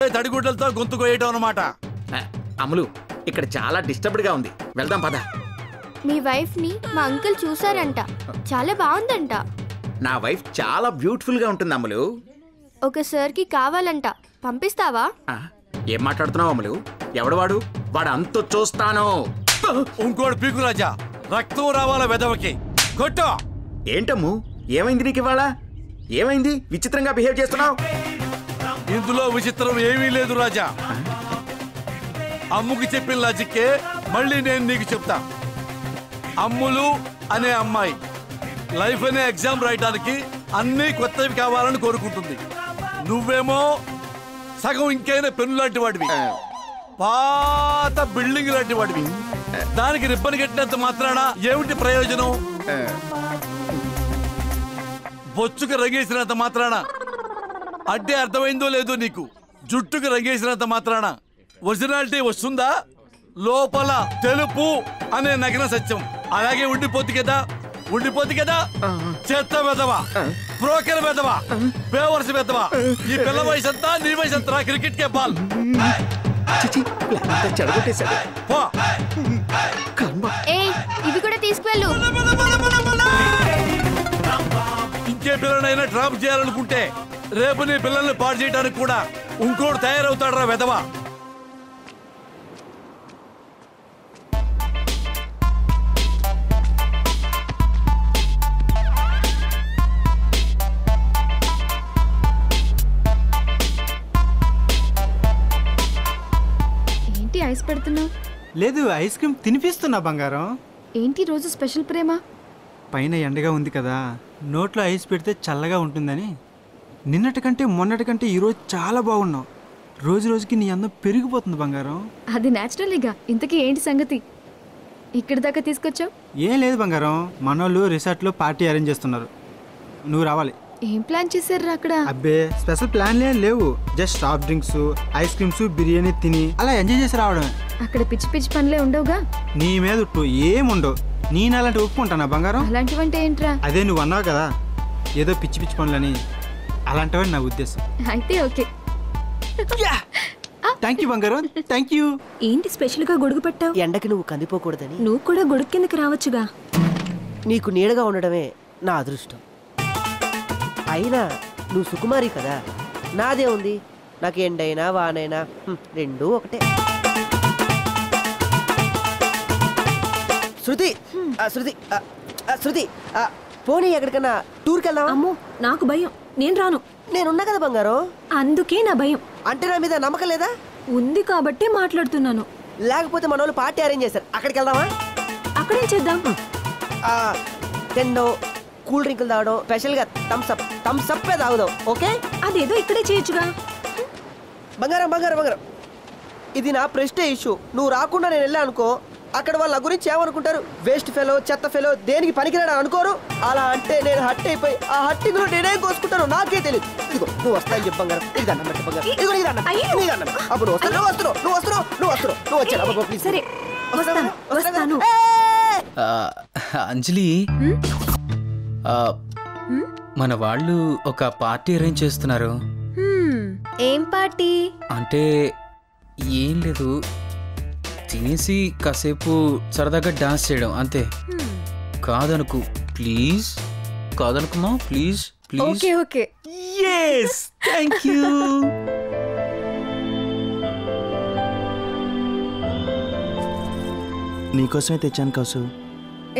తడిగుడ్డలతో గొంతు కోయటం అన్నమాట. అమలు ఇక్కడ చాలా డిస్టర్బ్డ్ గా ఉంది, వెళ్దాం పద. మీ వైఫ్ ని మా అంకుల్ చూసారంట, చాలా బాగుందంట. నా వైఫ్ చాలా బ్యూటిఫుల్ గా ఉంటుంది అమలు. ఒక సార్ కి కావాలంట, పంపిస్తావా? ఏం మాట్లాడుతున్నావు అమలు? ఎవడు వాడు? వాడు అంత చూస్తాను. ఇంకోటి పీకు రాజా, రక్తం రావాల వెదవకి కొట్టు. ఏంటమ్ము ఏమైంది నీకు ఇవాళ? ఏమైంది విచిత్రంగా బిహేవ్ చేస్తున్నావు? ఇందులో విచిత్రం ఏమీ లేదు రాజా. అమ్ముకి చెప్పిన లాజిక్కే మళ్ళీ నేను నీకు చెప్తా. అమ్ములు అనే అమ్మాయి లైఫ్ అనే ఎగ్జామ్ రాయడానికి అన్ని కొత్తవి కావాలని కోరుకుంటుంది. నువ్వేమో సగం ఇంకైనా పెన్ను లాంటి వాడివి, పాత బిల్డింగ్ లాంటి వాడివి. దానికి రిబ్బన్ కట్టినంత మాత్రాన ఏమిటి ప్రయోజనం? బొచ్చుకు రంగేసినంత మాత్రాన అంటే అర్థమైందో లేదో నీకు, జుట్టుకు రంగేసినంత మాత్రాన ఒరిజినాలిటీ వస్తుందా? లోపల తెలుపు అనే నగ్న సత్యం అలాగే ఉండిపోద్ది కదా. చెత్త వెదవా, బ్రోకర్ వెదవా, బేవర్స్ వెదవా. ఈ పిల్ల వయసు అంతా నీ వయసు అంతా క్రికెట్ కే బాల్. ఇవి కూడా తీసుకువెళ్ళు. ఇంకే పిల్లనైనా డ్రాప్ చేయాలనుకుంటే రేపు నీ పిల్లల్ని పాడు చేయడానికి కూడా ఇంకోటి తయారవుతాడు రా వెదవా. ఏంటి ఐస్ పెడుతున్నావు? లేదు, ఐస్ క్రీమ్ తినిపిస్తున్నా బంగారం. ఏంటి రోజు స్పెషల్ ప్రేమ? పైన ఎండగా ఉంది కదా, నోట్లో ఐస్ పెడితే చల్లగా ఉంటుందని. నిన్నటి కంటే మొన్నటి కంటే ఈరోజు చాలా బాగున్నావు. రోజు రోజుకి నీ అందం పెరిగిపోతుంది బంగారం. అది న్యాచురల్గా. ఇంతకీ ఏంటి సంగతి? ఇక్కడి దాకా తీసుకొచ్చావు? ఏం లేదు బంగారం, మనోళ్ళు రిసార్ట్లో పార్టీ అరేంజ్ చేస్తున్నారు, నువ్వు రావాలి. ఏం ప్లాన్ చేశారు అక్కడ? అబ్బే స్పెషల్ ప్లాన్లే లేవు, just soft drinks, ice creams, biryani తిని అలా ఎంజాయ్ చేసి రావడమే. అక్కడ పిచ్చి పిచ్చి పనులే ఉండవుగా? నీ మీద ఏముండవు. నేను అలాంటి ఒప్పుకుంటానా బంగారం? అలాంటివంటే ఏంట్రా? అదే నువ్వు అన్నావు కదా ఏదో పిచ్చి పిచ్చి పనులని, అలాంటివని నా ఉద్దేశం. అయితే ఓకే. థ్యాంక్ యూ బంగారం, థ్యాంక్ యూ. ఏంటి స్పెషల్ గా గొడుగు పెట్టావు? ఎండకి నువ్వు కందిపోకూడదని. నువ్వు కూడా గొడుగు కిందకి రావచ్చుగా. నీకు నీడగా ఉండడమే నా అదృష్టం. అయినా నువ్వు సుకుమారి కదా, నాదే ఉంది. నాకు ఎండైనా వానైనా రెండూ ఒకటే. శృతి శృతి శృతి పోనీ ఎక్కడికన్నా టూర్కి వెళ్దాం. అమ్మో నాకు భయం, నేను రాను. నేనున్నా కదా బంగారం. అందుకే నా భయం. అంటే నా మీద నమ్మకం లేదా? ఉంది కాబట్టే మాట్లాడుతున్నాను. లేకపోతే మన వాళ్ళు పార్టీ అరేంజ్ చేశారు, అక్కడికి వెళ్దామా? అక్కడేం చేద్దాం? తినడం, కూల్ డ్రింకులు తాగడం, స్పెషల్గా థమ్స్అప్ తాగుదాం. ఓకే? అదేదో ఇక్కడే చేయొచ్చుగా. బంగారం బంగారం బంగారం, ఇది నా ప్రెస్టేజ్ ఇష్యూ. నువ్వు రాకుండా నేను వెళ్ళా అనుకో, అక్కడ వాళ్ళ గురించి ఏమనుకుంటారు? వేస్ట్ ఫెలో, చెత్త ఫెలో, దేనికి పనికిరాడు అనుకోరు. అలా అంటే నేను హట్ అయిపోయి ఆ హట్టింగ్ లో నేనేం కోసుకుంటాను నాకే తెలియదు. ఇదిగో నువ్వు వస్తాను చెప్పు బంగారం. ఇది దండం పెట్టు బంగారం. ఇదిగో నీ దండం. అప్పుడు నువ్వు వచ్చాను. సరే వస్తాను. అంజలి, మన వాళ్ళు ఒక పార్టీ అరేంజ్ చేస్తున్నారు. ఏం పార్టీ? అంటే ఏం లేదు, తినేసి కాసేపు సరదాగా డాన్స్ చేయడం అంతే. కాదనుకు ప్లీజ్, కాదనుకుమా please please. Okay okay. yes thank you. నీకోసమే తెచ్చాను కౌసు.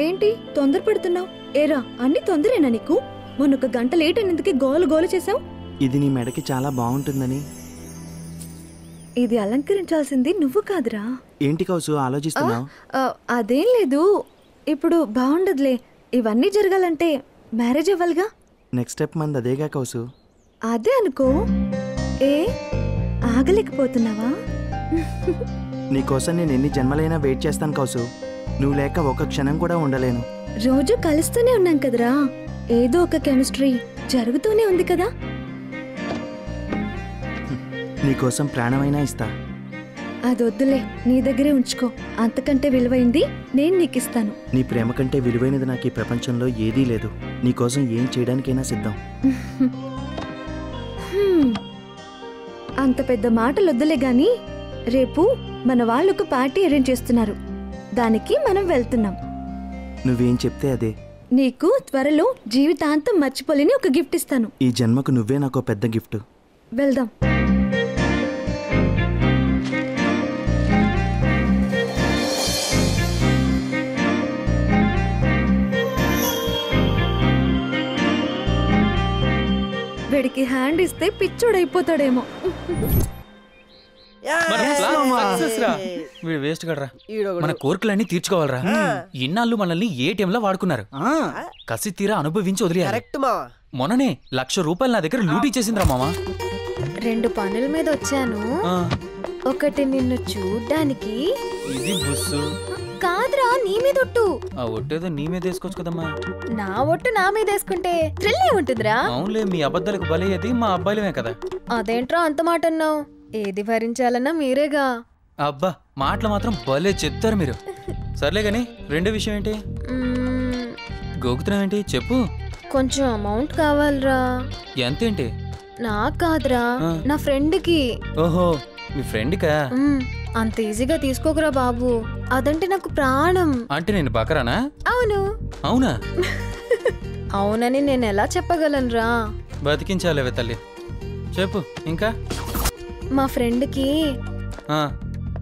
ఏంటి తొందర పెడుతున్నావు? ఏరా అన్ని తొందరేనా నీకు? మొన్న ఒక గంట లేట్ అయినందుకే గోలు గోలు చేసావు. ఇది నీ మెడకి చాలా బాగుంటుందని. ఇది అలంకరించాల్సింది నువ్వు కాదురా. ఏంటి కౌసు ఆలోచిస్తున్నావు? అదేం లేదు, ఇప్పుడు బాగుండదులే. ఇవన్నీ జరగాలంటే మ్యారేజ్ అవ్వాలిగా. నెక్స్ట్ స్టెప్ మంది అదేగా కౌసు. అదే అనుకో. ఏ ఆగలేకపోతున్నావా? నీకోసం నేను ఎన్ని జన్మలైనా వెయిట్ చేస్తాను కౌసు. నువ్వు లేక ఒక క్షణం కూడా ఉండలేను. రోజు కలుస్తూనే ఉన్నాం కదరా, ఏదో ఒక కెమిస్ట్రీ జరుగుతూనే ఉంది కదా. నీకోసం ప్రాణమైనా ఇస్తా. అదొద్దులే, నీ దగ్గరే ఉంచుకో. అంతకంటే విలువైంది నేను నీకు ఇస్తాను. నీ ప్రేమ కంటే విలువైనది నాకు ఈ ప్రపంచంలో ఏదీ లేదు. నీకోసం ఏం చేయడానికైనా సిద్ధం. అంత పెద్ద మాటలు వద్దులే గాని రేపు మన వాళ్ళకు పార్టీ అరేంజ్ చేస్తున్నారు. దానికి మనం వెళ్తున్నాం. నువ్వేం చెప్తే అదే. నీకు త్వరలో జీవితాంతం మర్చిపోలేని ఒక గిఫ్ట్ ఇస్తాను. ఈ జన్మకు నువ్వే నాకు పెద్ద గిఫ్ట్. వెళ్దాం. వీడికి హ్యాండ్ ఇస్తే పిచ్చోడైపోతాడేమో. వీడు వేస్ట్ గడరా. మన కోరికలన్నీ తీర్చుకోవాలరా. ఇన్నాళ్ళు మనల్ని ఏటీఎంలో వాడుకున్నారు. కసి తీరా అనుభవించి వదిలేయాలి. మొన్ననే 1,00,000 రూపాయలు నా దగ్గర లూటీ చేసిందిరా మామా. 2 పనుల మీద వచ్చాను. ఒకటి నిన్ను చూడ్డానికి. ఇది బుస్సు కాదురా, నీ మీద ఒట్టు. ఆ ఒట్టేదో నీ మీద వేసుకోవచ్చు కదమ్మా. నా ఒట్టు నా మీద వేసుకుంటే థ్రిల్ ఏముంటుందిరా? అవునులే, మీ అబద్ధాలకు బలయ్యేది మా అబ్బాయిలమే కదా. అదేంట్రా అంత మాట అన్నావు? ఏది భరించాలన్నా మీరేగా. అబ్బా, మాటలు మాత్రం భలే చెప్తారు మీరు. సర్లే గాని రెండో విషయం ఏంటి? గోకుతున్నావు ఏంటి చెప్పు. కొంచెం అమౌంట్ కావాలరా. ఎంతేంటి? నాకు కాదురా, నా ఫ్రెండ్కి. ఓహో, మీ ఫ్రెండ్కా? అంత ఈజీగా తీసుకోకురా బాబు, అదంటే నాకు ప్రాణం. అంటే నేను బకరానా? అవును. అవునా? అవునని నేను ఎలా చెప్పగలనురా? బతికించాలేవే తల్లి. చెప్పు ఇంకా. మా ఫ్రెండ్కి.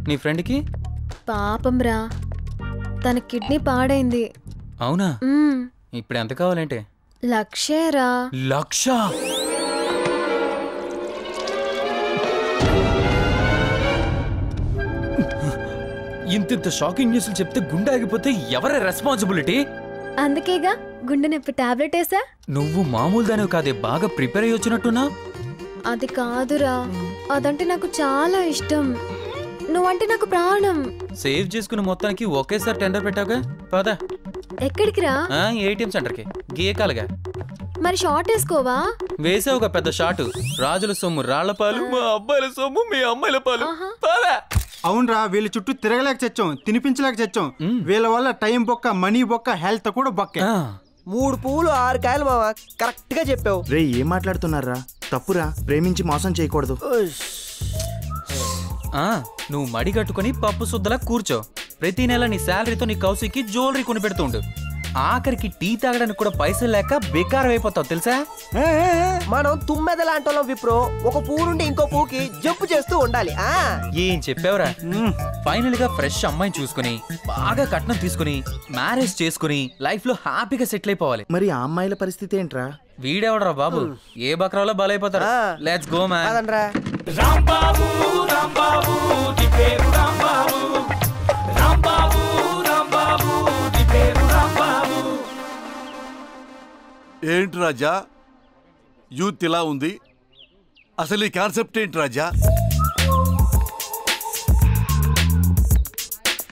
నీ ఫ్రెండ్కి? పాపం రా, తన కిడ్నీ పాడైంది. అవునా? ఇప్పుడు ఎంత కావాలంటే? 1,00,000 రా. 1,00,000? ఇంత షాకింగ్ న్యూస్లు చెప్తే గుండె ఆగిపోతే ఎవరి రెస్పాన్సిబిలిటీ? అందుకేగా గుండె నొప్పి టాబ్లెట్ వేసా. నువ్వు మామూలు దానివి కాదే, బాగా ప్రిపేర్ అయ్యి వచ్చినట్టున్నా. అది కాదురా, అదంటే నాకు చాలా ఇష్టం. నువ్వంటే నాకు ప్రాణం. సేవ్ చేసుకున్న మొత్తానికి ఒకేసారి టెండర్ పెట్టావుగా. పదా. ఎక్కడికి రా? ఏటీఎం సెంటర్కి. గీయకాలుగా. మరి షార్ట్ వేసుకోవా? వేసావుగా పెద్ద షాటు. రాజుల సొమ్ము రాళ్లపాలు, మా అబ్బాయిల సొమ్ము మీ అమ్మాయిల పాలు. అవునరా, వీళ్ళ చుట్టూ తిరగలేక చచ్చాం, తినిపించలేక చచ్చాం. వీళ్ళ వల్ల టైం బొక్క, మనీ బొక్క, హెల్త్ కూడా బొక్క. 3 పువ్వులు 6 కాయలు మావా, కరెక్ట్ గా చెప్పావు. రే, ఏం మాట్లాడుతున్నారా? తప్పురా, ప్రేమించి మోసం చేయకూడదు. నువ్వు మడి కట్టుకుని పప్పు శుద్ధలా కూర్చో. ప్రతి నెల నీ శాలరీతో నీ కౌసికి జ్యువెలరీ కొని పెడుతుండు. ఆఖరికి టీ తాగడానికి కూడా పైసలు లేక బేకారం అయిపోతావు తెలుసా? మనం తుమ్మెద లాంటి వాళ్ళం విప్రో. ఒక పువ్వు నుండి ఇంకో పువ్వుకి జంపు చేస్తూ ఉండాలి. ఏం చెప్పావురా? ఫైనల్ గా ఫ్రెష్ అమ్మాయిని చూసుకుని బాగా కట్నం తీసుకుని మ్యారేజ్ చేసుకుని లైఫ్ లో హ్యాపీగా సెటిల్ అయిపోవాలి. మరి ఆ అమ్మాయిల పరిస్థితి ఏంట్రా? వీడెవడరా బాబు, ఏ బక్రాలో బలైపోతారు. Let's go man. Rambabu Rambabu నీ పేరు రాంబాబు, రాంబాబు రాంబాబు నీ పేరు రాంబాబు. ఏంటి రాజా, యూత్ ఇలా ఉంది? అసలు ఈ కాన్సెప్ట్ ఏంటి రాజా?